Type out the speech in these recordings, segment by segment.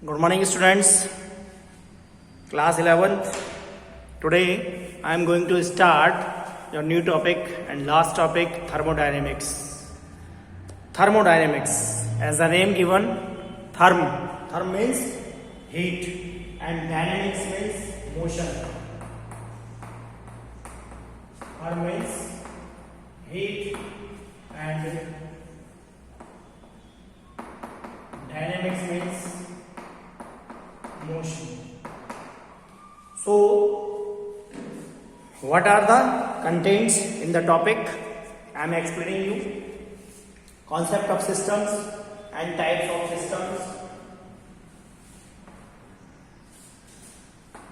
Good morning, students. Class 11th. Today I am going to start your new topic and last topic, thermodynamics. Thermodynamics, as the name given, therm. Therm means heat and dynamics means motion. Therm means heat and dynamics means motion. So, what are the contents in the topic? I am explaining you concept of systems and types of systems.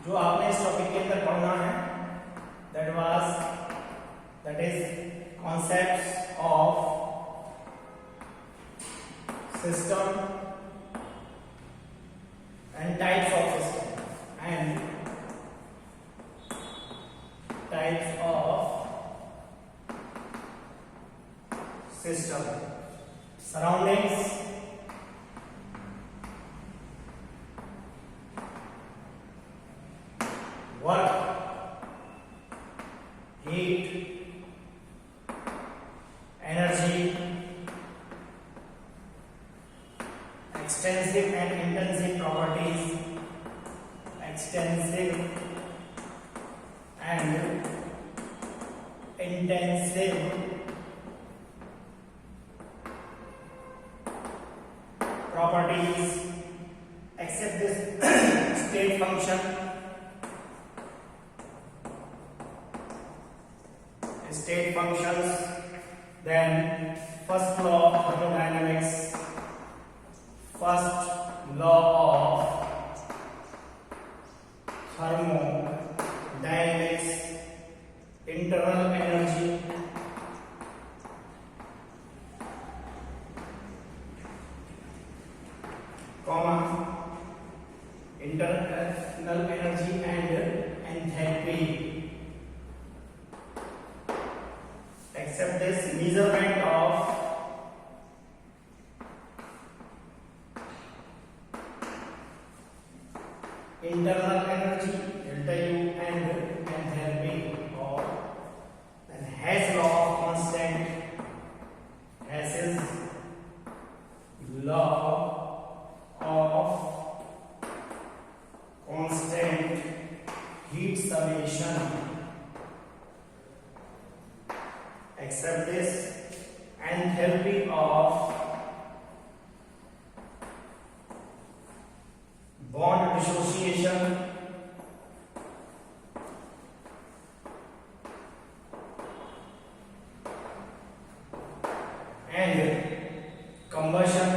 जो आपने इस topic के अंदर पढ़ना है, that is concepts of system and types of system and types of system, surroundings, work, heat, energy, extensive and intensive properties, extensive and intensive properties, except this state function, state functions, then first law of thermodynamics, first law of thermodynamics, internal energy, internal energy and enthalpy, except this measurement of internal energy delta U and enthalpy, or then Hess law of constant, Hess's law of constant heat summation, except this enthalpy of bond dissociation, and combustion,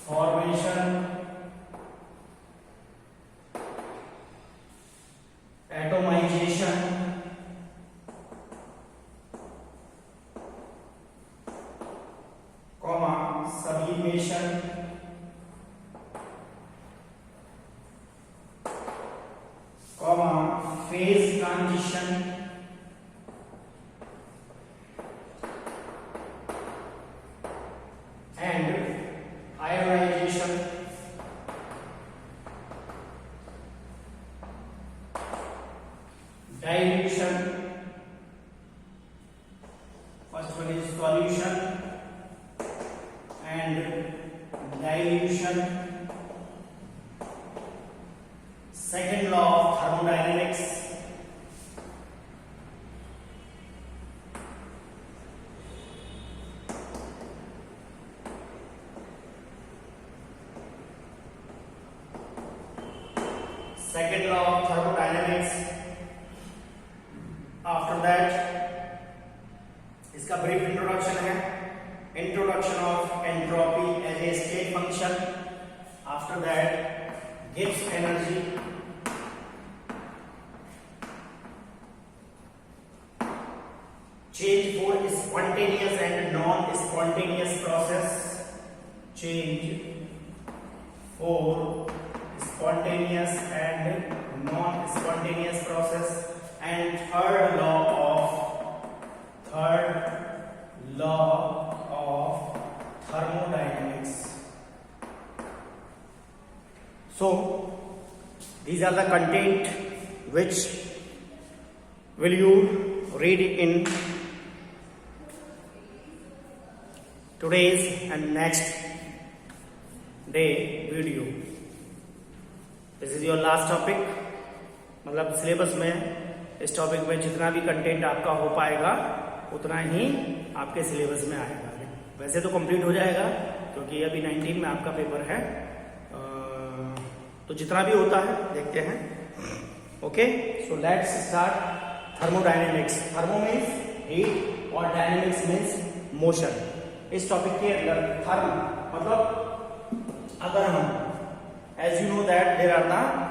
formation, atomization, sublimation, phase transition, and ionization, dilution. First one is solution and dilution. Second law of thermodynamics, second law of thermodynamics. After that, इसका brief introduction है, introduction of entropy as a state function. After that, Gibbs energy, change for spontaneous and non-spontaneous process, change for spontaneous and non-spontaneous process, and third law of thermodynamics. So these are the content which will you read in today's and next day video. This is your last topic. मतलब syllabus में इस topic में जितना भी content आपका हो पाएगा उतना ही आपके सिलेबस में आएगा. वैसे तो कंप्लीट हो जाएगा क्योंकि अभी 19 में आपका पेपर है, तो जितना भी होता है देखते हैं. Okay, so let's start. Thermodynamics. Thermo means heat और डायनेमिक्स मीन्स मोशन. इस टॉपिक के अंदर थर्म मतलब अगर हम, as you know that there are the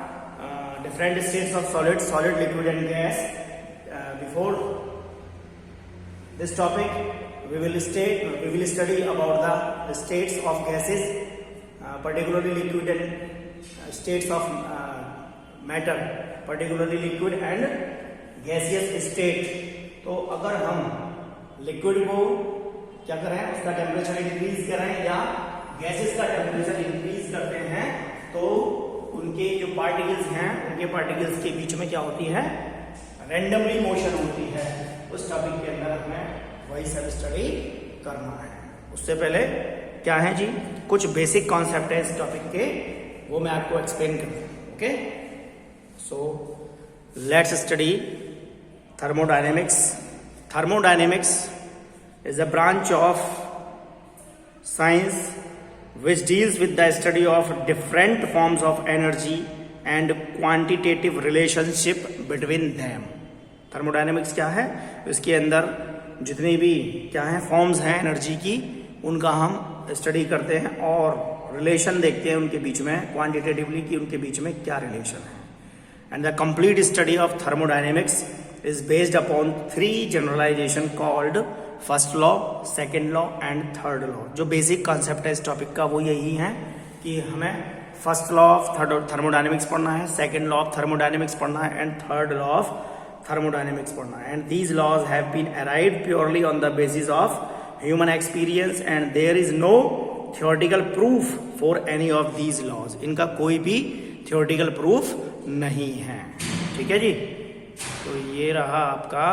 different states of solid, liquid and gas. Before this topic we will study about the states of gases, particularly liquid, and states of matter, particularly liquid and gaseous state. तो अगर हम liquid को क्या करें, उसका temperature increase करें या gases का टेम्परेचर इंक्रीज करते हैं तो उनके जो पार्टिकल्स हैं उनके पार्टिकल्स के बीच में क्या होती है, रैंडमली मोशन होती है. उस टॉपिक के अंदर हमें वही सब स्टडी करना है. उससे पहले क्या है जी, कुछ बेसिक कॉन्सेप्ट है इस टॉपिक के, वो मैं आपको एक्सप्लेन करूँ. Okay, so let's study thermodynamics. Thermodynamics is a branch of science which deals with the study of different forms of energy and quantitative relationship between them. Thermodynamics क्या है, इसके अंदर जितनी भी क्या है फॉर्म्स हैं एनर्जी की, उनका हम स्टडी करते हैं और रिलेशन देखते हैं उनके बीच में, क्वांटिटेटिवली कि उनके बीच में क्या रिलेशन है. And the complete study of thermodynamics is based upon 3 generalisation called first law, second law and third law. जो बेसिक कॉन्सेप्ट है इस टॉपिक का वो यही है कि हमें फर्स्ट लॉ ऑफ थर्मोडायनेमिक्स पढ़ना है, सेकेंड लॉ ऑफ थर्मोडायनेमिक्स पढ़ना है and third law of thermodynamics पढ़ना है. And these laws have been arrived purely on the basis of human experience and there is no theoretical proof for any of these laws. इनका कोई भी theoretical proof नहीं है. ठीक है जी, तो ये रहा आपका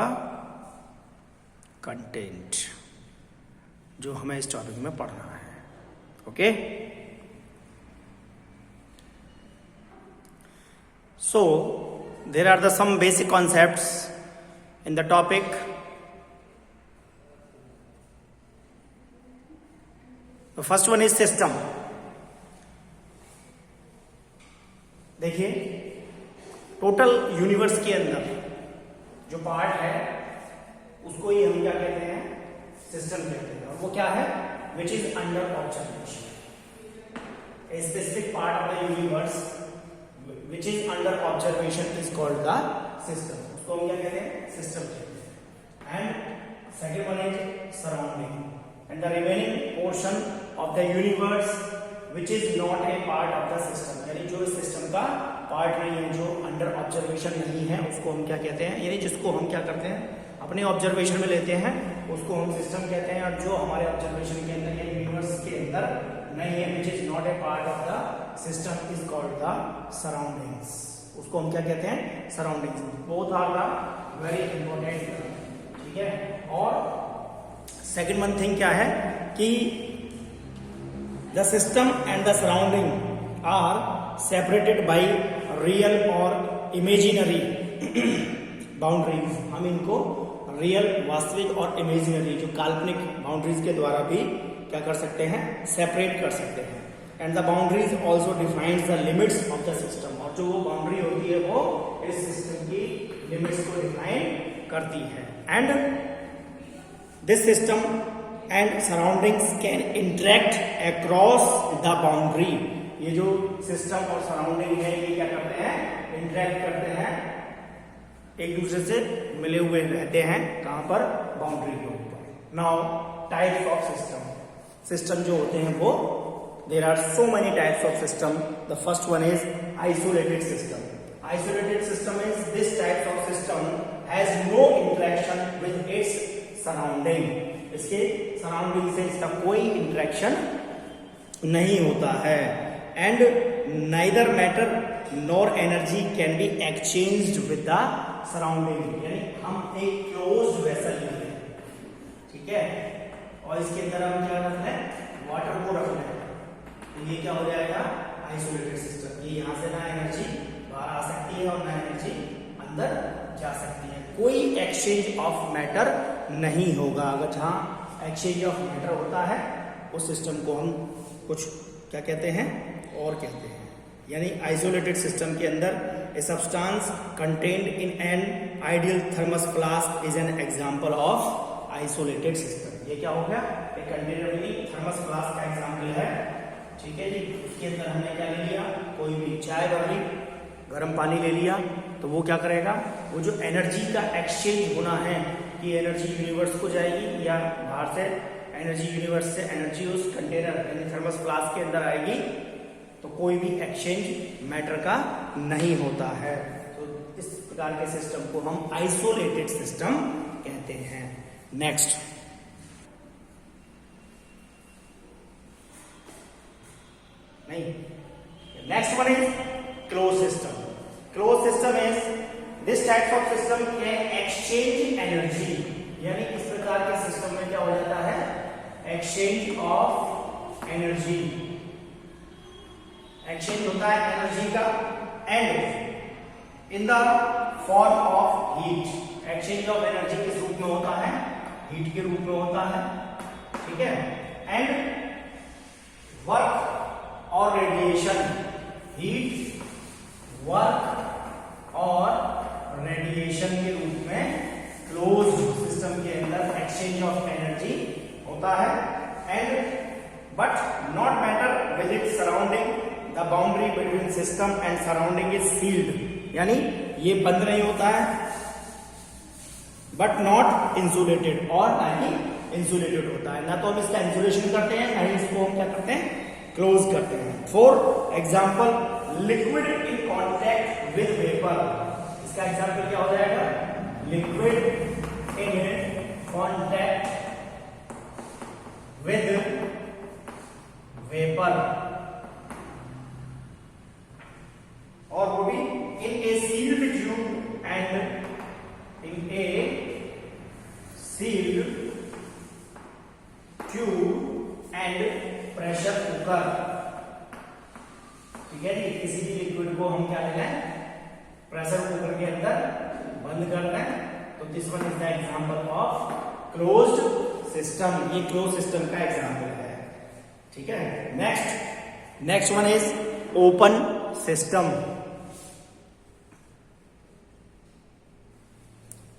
कंटेंट जो हमें इस टॉपिक में पढ़ना है. Okay, so there are the some basic concepts in the topic. The first one is system. देखिए, टोटल यूनिवर्स के अंदर जो पार्ट है उसको ही हम क्या कहते हैं, सिस्टम कहते हैं. और वो क्या है, which is under observation. A specific part of the universe which is under observation is called the system. उसको हम क्या कहते हैं, सिस्टम कहते हैं. And second one is surrounding. And the remaining portion of the universe which is not a part of the system, यानी जो इस सिस्टम का पार्ट नहीं है, जो अंडर ऑब्जर्वेशन नहीं है, उसको हम क्या कहते हैं, यानी जिसको हम क्या करते हैं अपने ऑब्जर्वेशन में लेते हैं उसको हम सिस्टम कहते हैं. और जो हमारे ऑब्जर्वेशन के अंदर या यूनिवर्स के अंदर नहीं है, which is not a part of the system, is called the surroundings. उसको हम क्या कहते हैं, surroundings. Both are the very important. ठीक है, और सेकेंड वन थिंग क्या है कि the system and the surrounding are separated by real और इमेजिनरी बाउंड्रीज. हम इनको रियल, वास्तविक और इमेजिनरी जो काल्पनिक बाउंड्रीज के द्वारा भी क्या कर सकते हैं, सेपरेट कर सकते हैं. And the boundaries also defines the limits of the system. और जो वो बाउंड्री होती है वो इस सिस्टम की लिमिट्स को डिफाइन करती है. And this system and surroundings can interact across the boundary. ये जो सिस्टम और सराउंडिंग है ये क्या करते हैं, इंटरेक्ट करते हैं, एक दूसरे से मिले हुए रहते हैं. कहां पर, बाउंड्री के ऊपर. Now types of system. System जो होते हैं वो, there are so many types of system. The first one is isolated system. Isolated system is this type of system has no interaction with its surrounding. इसके surrounding से इसका कोई interaction नहीं होता है। And neither matter nor energy can be exchanged with the surrounding, यानी हम एक क्लोज्ड वेसल लेते हैं, ठीक है, और इसके अंदर हम क्या रख रहे हैं, वाटर को रख रहे हैं, तो ये क्या हो जाएगा, आइसोलेटेड सिस्टम। ये यहाँ से ना एनर्जी बाहर आ सकती है और ना एनर्जी अंदर जा सकती है, कोई एक्सचेंज ऑफ मैटर नहीं होगा। अगर जहां एक्सचेंज ऑफ मैटर होता है उस सिस्टम को हम कुछ क्या कहते हैं, और कहते हैं, यानी आइसोलेटेड सिस्टम के अंदर a substance contained in an ideal thermos flask is an example of isolated system. ये क्या हो गया, एक कंटेनर में थर्मस फ्लास्क का एग्जांपल है, ठीक है जी। उसके अंदर हमने क्या ले लिया, कोई भी चाय भर ली, गर्म पानी ले लिया, तो वो क्या करेगा, वो जो एनर्जी का एक्सचेंज होना है कि एनर्जी यूनिवर्स को जाएगी या बाहर से एनर्जी यूनिवर्स से एनर्जी उस कंटेनर यानी थर्मस फ्लास्क के अंदर आएगी, तो कोई भी एक्सचेंज मैटर का नहीं होता है। तो इस प्रकार के सिस्टम को हम आइसोलेटेड सिस्टम कहते हैं। नेक्स्ट, नहीं, next one is close system. Close system is this type of system can exchange energy, यानी इस प्रकार के सिस्टम में क्या हो जाता है, एक्सचेंज ऑफ एनर्जी, एक्सचेंज होता है एनर्जी का, and in the form of heat. Exchange of energy किस रूप में होता है, हीट के रूप में होता है, ठीक है, एंड वर्क और रेडिएशन, हीट, वर्क और रेडिएशन के रूप में क्लोज सिस्टम के अंदर एक्सचेंज ऑफ एनर्जी होता है। And but not matter with it surrounding, the boundary between system and surrounding is sealed, यानी ये बंद नहीं होता है, बट नॉट इंसुलेटेड, और ना ही इंसुलेटेड होता है, ना तो हम इसका इंसुलेशन करते हैं, ना ही इसको हम क्या करते हैं, क्लोज करते हैं। For example liquid in contact with vapour, इसका एग्जाम्पल क्या हो जाएगा, liquid in contact with vapour, और वो भी in a sealed tube and in a sealed tube and pressure cooker, ठीक है जी। किसी भी लिक्विड को हम क्या ले लें, प्रेशर कुकर के अंदर बंद कर लें, तो this one is the example of closed system, ये क्लोज सिस्टम का एग्जांपल है, ठीक है। Next one is open system.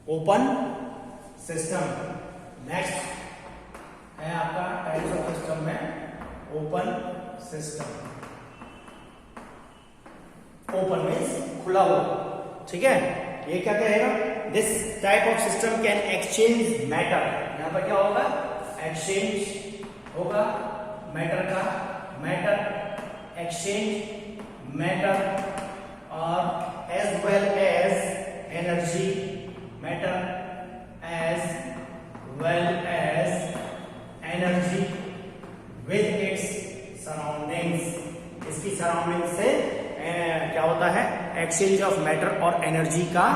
Open system next है आपका टाइप्स ऑफ सिस्टम में ओपन सिस्टम। ओपन मीन्स खुला हुआ, ठीक है। ये क्या कहेगा, this type of system can exchange matter, यहां पर क्या होगा, एक्सचेंज होगा मैटर का, मैटर एक्सचेंज मैटर और as well as energy, matter as well as energy with its surroundings, इसकी सराउंडिंग से क्या होता है, एक्सचेंज ऑफ मैटर और एनर्जी का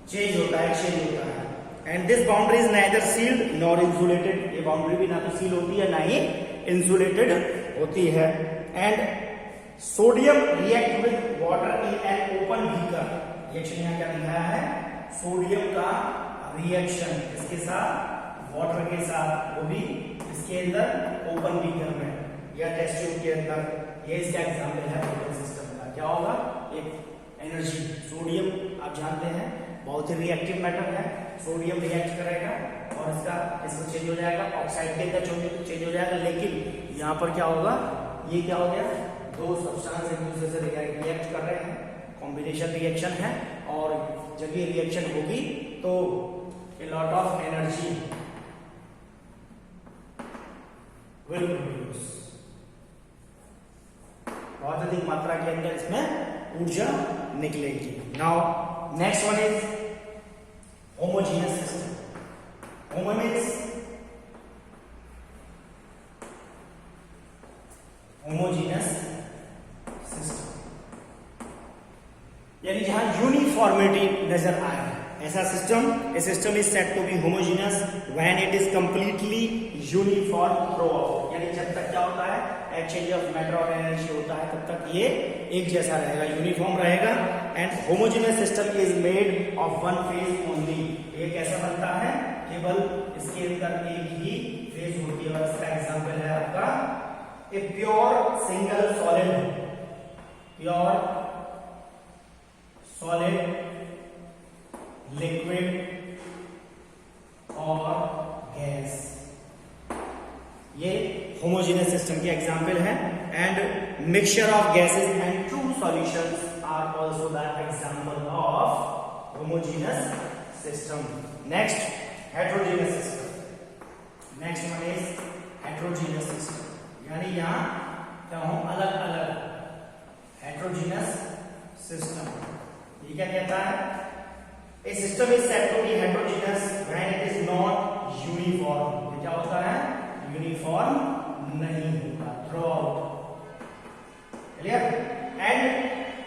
चेंज होता है, एक्सचेंज होता है। And this boundary is neither sealed nor insulated, ये बाउंड्री भी ना तो सील होती है ना ही इंसुलेटेड होती है। And sodium react with water in an open beaker, reaction यहाँ क्या दिखाया है, सोडियम का रिएक्शन इसके साथ, वाटर के साथ, वो भी इसके अंदर ओपन बीकर में या टेस्ट ट्यूब के अंदर, ये इसका एग्जाम्पल है ओपन सिस्टम का। क्या होगा, एक एनर्जी, सोडियम आप जानते हैं बहुत ही रिएक्टिव मैटर है, सोडियम रिएक्ट करेगा और इसको चेंज हो जाएगा, ऑक्साइड के अंदर चेंज हो जाएगा, लेकिन यहाँ पर क्या होगा, ये क्या हो गया, दो सब्सटेंस एक दूसरे से रिएक्ट कर रहे हैं, कॉम्बिनेशन रिएक्शन है, और जब ये रिएक्शन होगी तो a lot of energy will produce, बहुत अधिक मात्रा के अंदर इसमें ऊर्जा निकलेगी। Now next one is homogeneous system. Homo means homogeneous system, यानी जहां यूनिफॉर्मिटी नजर आए, ऐसा सिस्टम, a system is said to be homogeneous when it is completely uniform throughout, यानी जब तक क्या होता है, एक्सचेंज ऑफ मैटर और एनर्जी होता है, तब तक ये एक जैसा रहेगा, यूनिफॉर्म रहेगा। And homogeneous system is made of one phase only, ये कैसा बनता है, केवल इसके अंदर एक ही फेज होती है, और इसका एग्जांपल है आपका a pure single solid, pure solid, liquid और गैस, ये होमोजेनियस सिस्टम के एग्जांपल है। And mixture of gases and true solutions are also the example of homogeneous system. Next, heterogeneous system. Next one is heterogeneous system, यानी यहां क्या हो, अलग अलग, हेटेरोजेनियस सिस्टम। ये क्या कहता है, A system is said to be heterogeneous when it is not uniform. ये क्या होता है, यूनिफॉर्म नहीं होता throughout, clear? And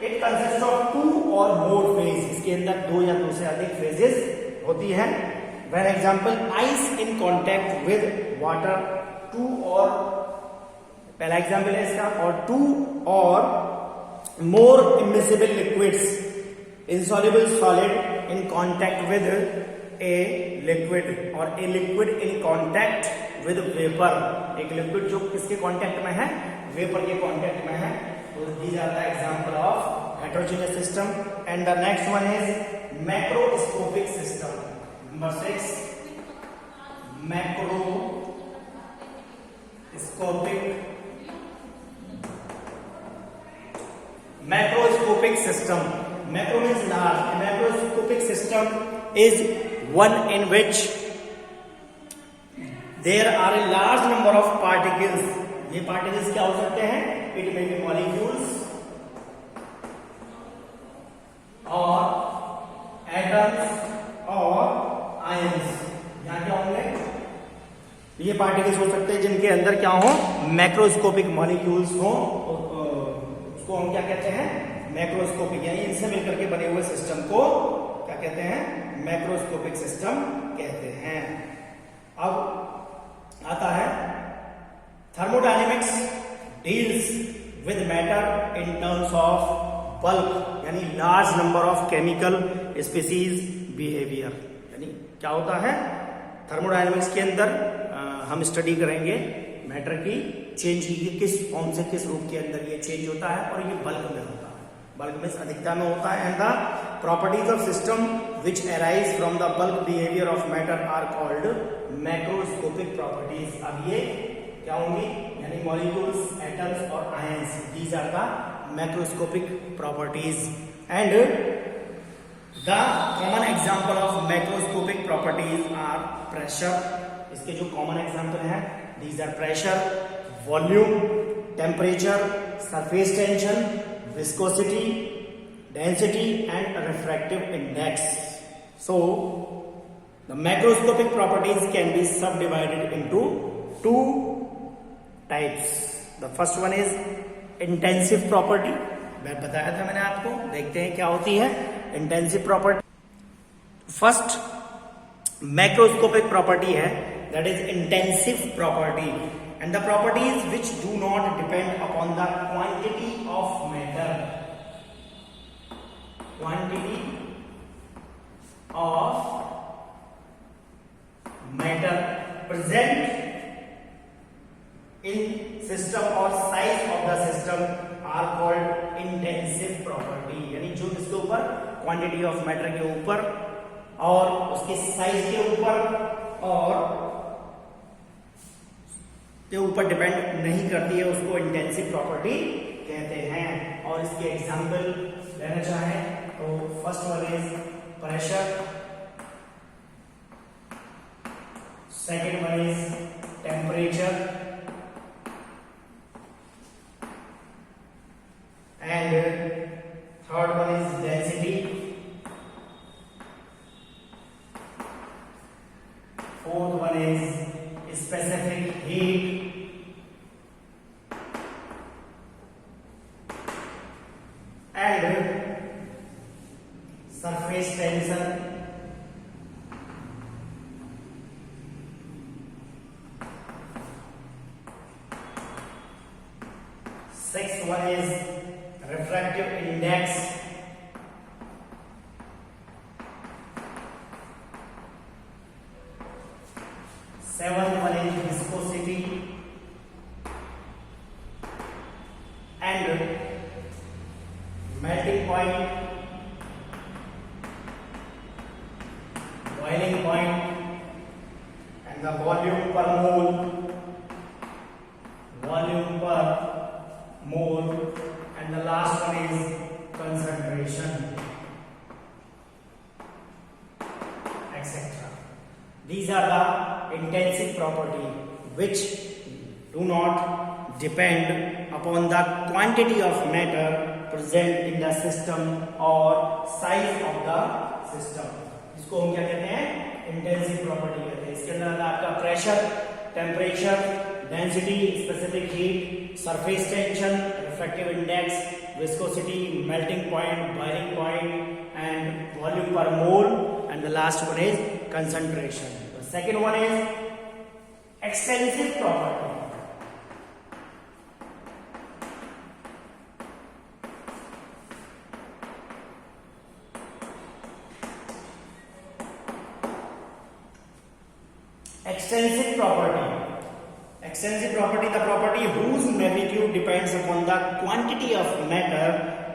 it consists of two or more phases. इसके अंदर दो या दो से अधिक phases होती है। When example, ice in contact with water, two or, पहला एग्जाम्पल है इसका, और two or more immiscible liquids, insoluble solid in contact with a liquid, और a liquid in contact with vapor, एक liquid जो किसके कांटेक्ट में है, वेपर के कांटेक्ट में है, तो these are the example of heterogeneous system. And the next one is macroscopic system. Number 6, macroscopic system. Macro means large. A macroscopic system is one in which there are a large number of particles. ये particles क्या हो सकते हैं? It may be molecules or atoms or ions. यहाँ क्या होंगे? ये particles हो सकते हैं जिनके अंदर क्या हो? मैक्रोस्कोपिक मॉलिक्यूल्स हो, उसको हम क्या कहते हैं? मैक्रोस्कोपिक, यानी इनसे मिलकर के बने हुए सिस्टम को क्या कहते हैं, मैक्रोस्कोपिक सिस्टम कहते हैं। अब आता है thermodynamics deals with matter in terms of bulk, यानी large number of chemical species behaviour, यानी क्या होता है, थर्मोडायनेमिक्स के अंदर हम स्टडी करेंगे मैटर की चेंज की, किस फॉर्म से किस रूप के अंदर ये चेंज होता है, और ये बल्क में होता है, बल्क में अधिकता में होता है। And the properties of system which arise from the bulk behaviour of matter are called macroscopic properties. अब ये क्या होंगी, यानी मॉलिक्यूल्स, एटम्स और ions, these are the macroscopic properties. And the common example of macroscopic properties are pressure, इसके जो common example हैं, these are pressure, volume, temperature, surface tension, viscosity, density and refractive index. So the macroscopic properties can be subdivided into two types. The first one is intensive property, मैं बताया था मैंने आपको, देखते हैं क्या होती है intensive property. First macroscopic property है, that is intensive property, and the properties which do not depend upon the quantity of matter, quantity of matter present in system or size of the system are called intensive property, यानी जो इसके ऊपर quantity of matter के ऊपर और उसके size के ऊपर और के ऊपर डिपेंड नहीं करती है, उसको इंटेंसिव प्रॉपर्टी कहते हैं। और इसके एग्जांपल लेना चाहें तो first one is pressure, second one is temperature and third one is density, fourth one is specific heat Sixth one is refractive index. Seventh one is viscosity. And melting point, boiling point, and the volume per mole, and the last one is concentration, etc. These are the intensive property which do not depend upon the quantity of matter present in the system or size of the system. इसको हम क्या कहते हैं? Intensive property कहते हैं. इसके अंदर आपका pressure, temperature, density, specific heat, surface tension, refractive index, viscosity, melting point, boiling point, and volume per mole, and the last one is concentration. The second one is extensive property. Extensive property, the property whose magnitude depends upon the quantity of matter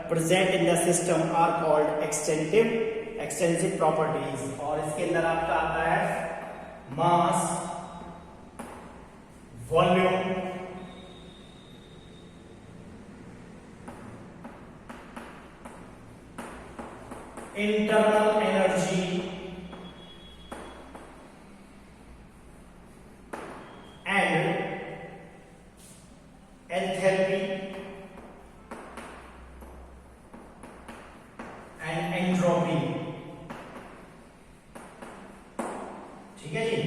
present in the system are called extensive properties. और इसके अंदर आपका आता है mass, volume, internal energy, and enthalpy and entropy. ठीक है जी.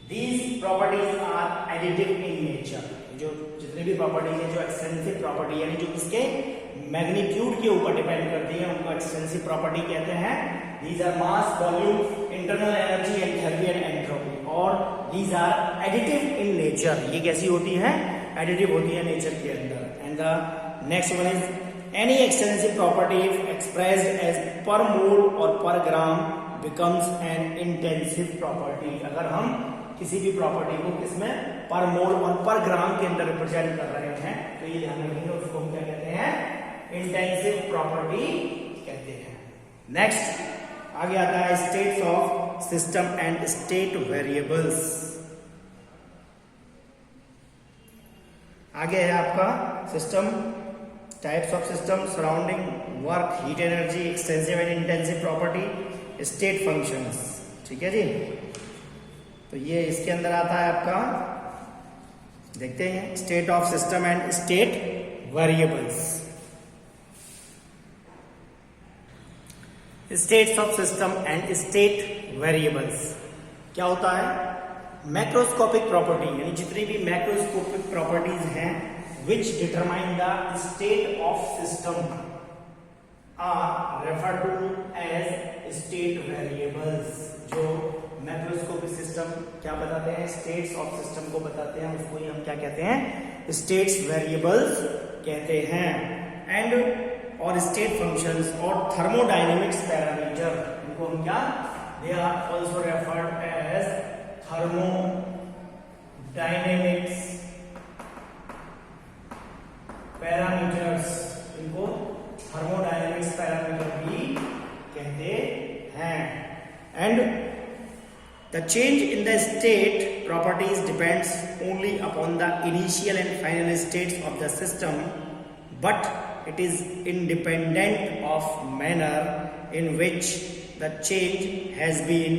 These properties are additive in nature. जो जितने भी प्रॉपर्टीज है, जो एक्सटेंसिव प्रॉपर्टी यानी जो इसके मैग्नीट्यूड के ऊपर डिपेंड करती है, उनको एक्सटेंसिव प्रॉपर्टी कहते हैं. These are mass, volume, internal energy, enthalpy and entropy. और these are additive in nature. ये कैसी होती है? Additive होती है नेचर के अंदर. And the next one is any extensive property if expressed as per mole or per gram becomes an intensive property. अगर हम किसी भी प्रॉपर्टी को किसमें पर मोल और पर ग्राम के अंदर रिप्रेजेंट कर रहे हैं तो ये ध्यान रखिए, उसको हम क्या कहते हैं? इंटेंसिव प्रॉपर्टी कहते हैं. नेक्स्ट आगे आता है states of system and state variables. आगे है आपका system, types of system, surrounding, work, heat energy, extensive and intensive property, state functions. ठीक है जी. तो ये इसके अंदर आता है आपका, देखते हैं, state of system and state variables. States of system and state variables क्या होता है? मैक्रोस्कोपिक प्रॉपर्टी यानी जितनी भी मैक्रोस्कोपिक प्रॉपर्टीज हैं which determine the state of system are refer to as state variables. जो मैक्रोस्कोपिक सिस्टम क्या बताते हैं? स्टेट्स ऑफ सिस्टम को बताते हैं, उसको ही हम क्या कहते हैं? स्टेट्स वेरिएबल्स कहते हैं. एंड और स्टेट फंक्शंस और थर्मोडायनेमिक्स पैरामीटर, इनको हम क्या? They are also referred as thermodynamics parameters. इनको थर्मोडायनेमिक्स पैरामीटर भी कहते हैं. And the change in the state properties depends only upon the initial and final states of the system, but it is independent of manner in which the change has been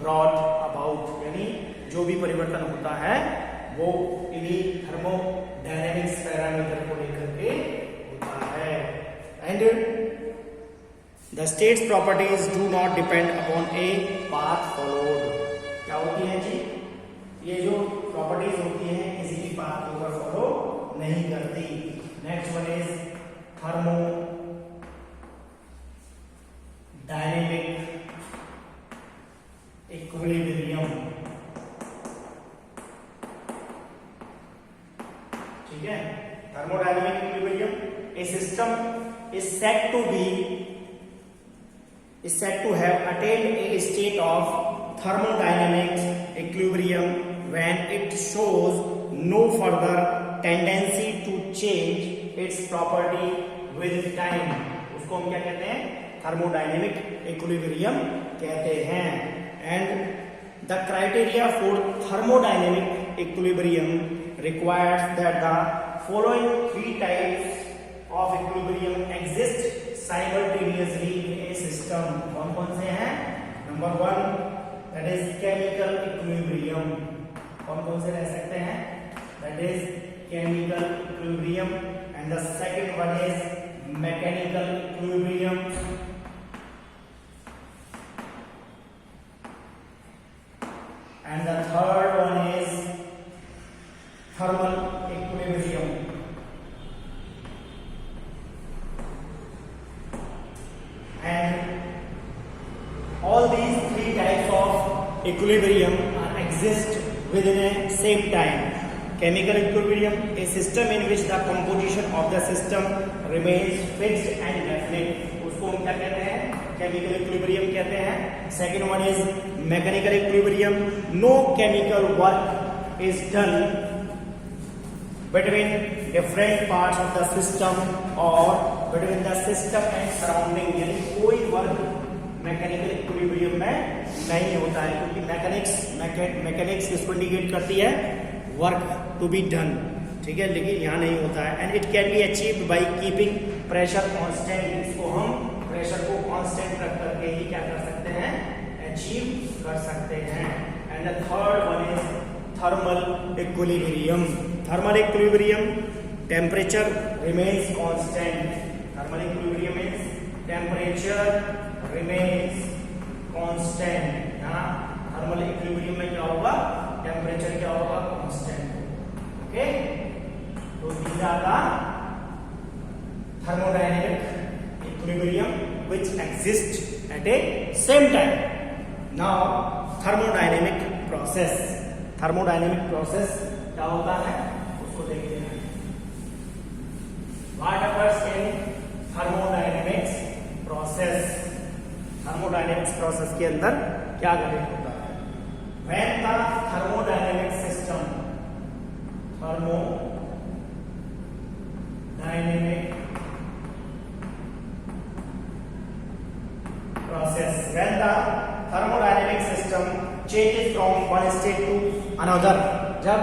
brought about. यानी जो भी परिवर्तन होता है वो इन्हीं thermodynamics parameter को लेकर के होता है. And the states properties do not depend upon a path followed. क्या होती है जी? ये जो प्रॉपर्टीज होती हैं किसी भी पाथ के ऊपर फॉलो नहीं करती. Next one is thermodynamic equilibrium. ठीक है. thermodynamic equilibrium. A system is said to have attained a state of thermodynamic equilibrium when it shows no further tendency to change its property with time. उसको हम क्या कहते हैं? Thermodynamic equilibrium कहते हैं. And the criteria for thermodynamic equilibrium requires that the following three types of equilibrium exist simultaneously in a system. कौन कौन से हैं? Number 1, that is chemical equilibrium. कौन कौन से रह सकते हैं? That is chemical equilibrium. And the second one is mechanical equilibrium. And the third one is thermal equilibrium. And all these three types of equilibrium exist within a same time. Chemical equilibrium, a system in which the composition of the system remains fixed and definite. उसको हम क्या कहते हैं? Chemical equilibrium कहते हैं. Second one is mechanical equilibrium. No chemical work is done between different parts of the system or between the system and surrounding. यानी कोई work mechanical equilibrium में नहीं होता है, क्योंकि मैकेनिक्स किसको इंडिकेट करती है? Work to be done. ठीक है, लेकिन यहाँ नहीं होता है. And it can be achieved by keeping pressure constant. इसको हम प्रेशर को कांस्टेंट रख करके ही क्या कर सकते हैं? अचीव कर सकते हैं. And the third one is thermal equilibrium. Thermal equilibrium, temperature remains constant. Thermal equilibrium means temperature remains constant. यहाँ थर्मल इक्विलिब्रियम में क्या होगा? टेम्परेचर क्या होगा? कांस्टेंट. ओके, तो these are the thermodynamic equilibrium which exist at a same time. Now thermodynamic process. Thermodynamic process क्या होता है उसको देखते हैं. What occurs in thermodynamics process? Thermodynamics process के अंदर क्या घटित होता है? When the thermodynamic system, thermodynamic process, when the thermodynamic system changes from one state to another, जब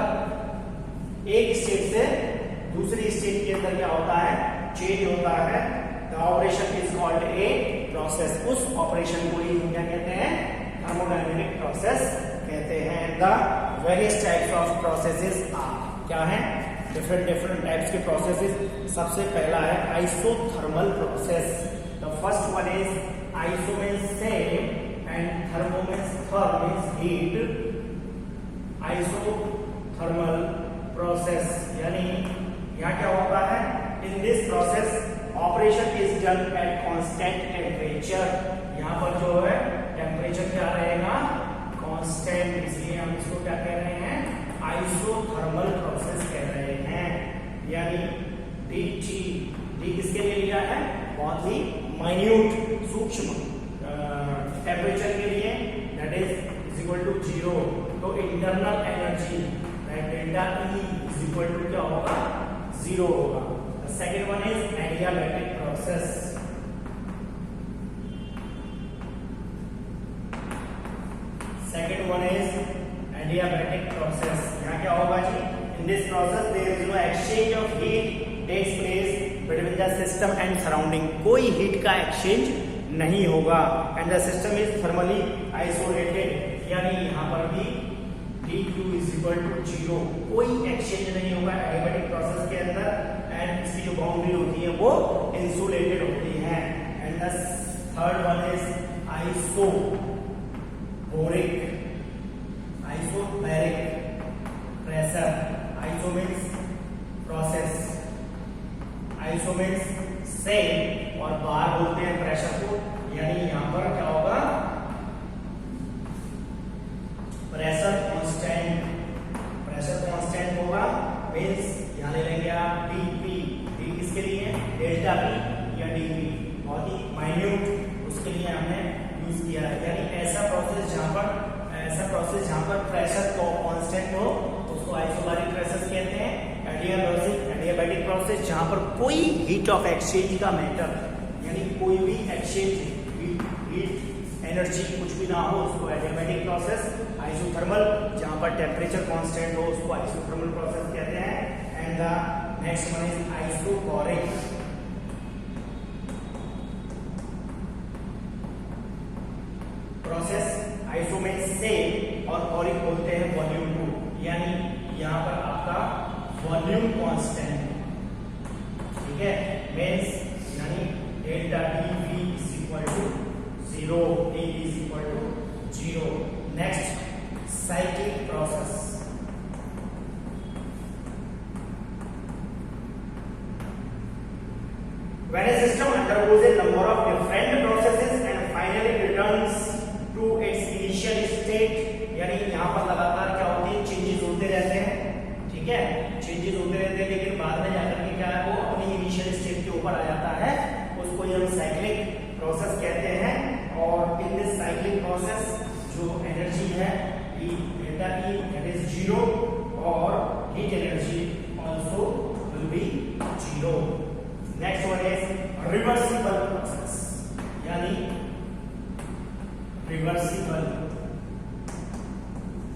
एक स्टेट से दूसरी स्टेट के अंदर क्या होता है? चेंज होता है. The operation is called a process. उस ऑपरेशन को ही हम क्या कहते हैं? थर्मोडायनेमिक प्रोसेस कहते हैं. The various types of processes are, क्या है? डिफरेंट टाइप्स के प्रोसेसेस. सबसे पहला है isothermal process. The first one is iso means same and thermo means therm means heat. Isothermal process यानी यहाँ क्या होता है? In this process operation is done at constant temperature. यहाँ पर जो है टेम्परेचर क्या रहेगा? कांस्टेंट. इसलिए हम इसको क्या कह रहे हैं? आइसोथर्मल प्रोसेस कह रहे हैं. यानी डी किसके लिए लिया है? बहुत ही माइन्यूट सूक्ष्म टेम्परेचर के लिए, दैट इज इक्वल टू 0. तो internal energy delta E is equal to क्या होगा? 0 होगा. The second one is adiabatic process. Second one is adiabatic process. यहाँ क्या होगा जी? In this process there is no exchange of heat takes place between the system and surrounding. कोई heat का exchange नहीं होगा. And the system is thermally isolated. यानी यहाँ पर भी dQ is equal to 0. कोई एक्सचेंज नहीं होगा adiabatic process के अंदर. And इसकी जो बाउंड्री होती है वो insulated होती है. And the third one is isobaric. Isobaric pressure. Iso means process. Iso means same और बार बोलते हैं प्रेशर को. यानी यहाँ पर क्या होगा? Pressure constant. प्रेशर कांस्टेंट होगा मीन्स यहाँ ले लेंगे आप P डेल्टा पी या डीवी, बहुत ही माइन्यूट उसके लिए हमने यूज किया है। यानी ऐसा प्रोसेस जहां पर प्रेशर को कांस्टेंट हो उसको आइसोबारिक प्रोसेस कहते हैं। एडियाबैटिक प्रोसेस जहां पर कोई हीट ऑफ एक्सचेंज का मैटर, यानी कोई भी एक्सचेंज हीट एनर्जी कुछ भी ना हो उसको एडियाबैटिक प्रोसेस। आइसोथर्मल जहां पर टेम्परेचर कांस्टेंट हो उसको आइसोथर्मल प्रोसेस कहते हैं। And the next one is isochoric. Process iso में सेम और कोरिक बोलते हैं वॉल्यूम टू, यानी यहां पर आपका वॉल्यूम कांस्टेंट, ठीक है, मींस यानी delta D V is equal to 0, D is equal to 0। Next cyclic process. When a system undergoes a number of different processes and finally returns to its initial state, यानी यहाँ पर लगातार क्या होते हैं, चेंजेस होते रहते हैं, ठीक है, चेंजेस होते रहते हैं, लेकिन बाद में जाकर के क्या है वो अपनी इनिशियल स्टेट के ऊपर आ जाता है, उसको हम साइक्लिक प्रोसेस कहते हैं। और इन दिस साइक्लिक प्रोसेस जो एनर्जी है डेल्टा ई दैट इज 0 और heat energy also will be 0। Next one is reversible process, यानी reversible,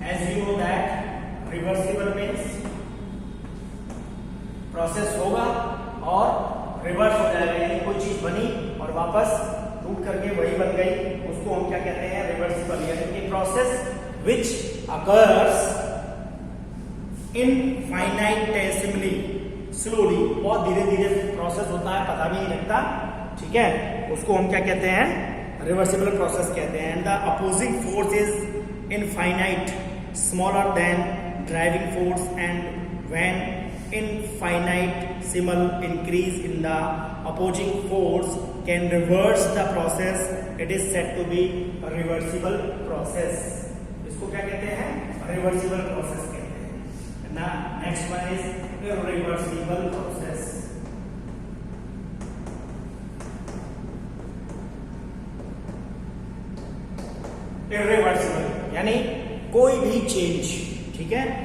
as you know that reversible means process होगा और रिवर्स हो जाएगा, यानी कोई चीज बनी और वापस टूट करके वही बन गई, उसको हम क्या कहते हैं, रिवर्सिबल। यानी कि प्रोसेस विच अकर्स इनफाइनाइटेसिमली स्लोली, बहुत धीरे धीरे प्रोसेस होता है, पता भी नहीं लगता, ठीक है, उसको हम क्या कहते हैं, रिवर्सिबल प्रोसेस कहते हैं। And the opposing force is infinite, smaller than driving force, and when infinitesimal increase in the opposing force can reverse the process, it is said to be a reversible process। इसको क्या कहते हैं, reversible process कहते हैं ना। Next one is irreversible process। irreversible यानी कोई भी चेंज, ठीक है,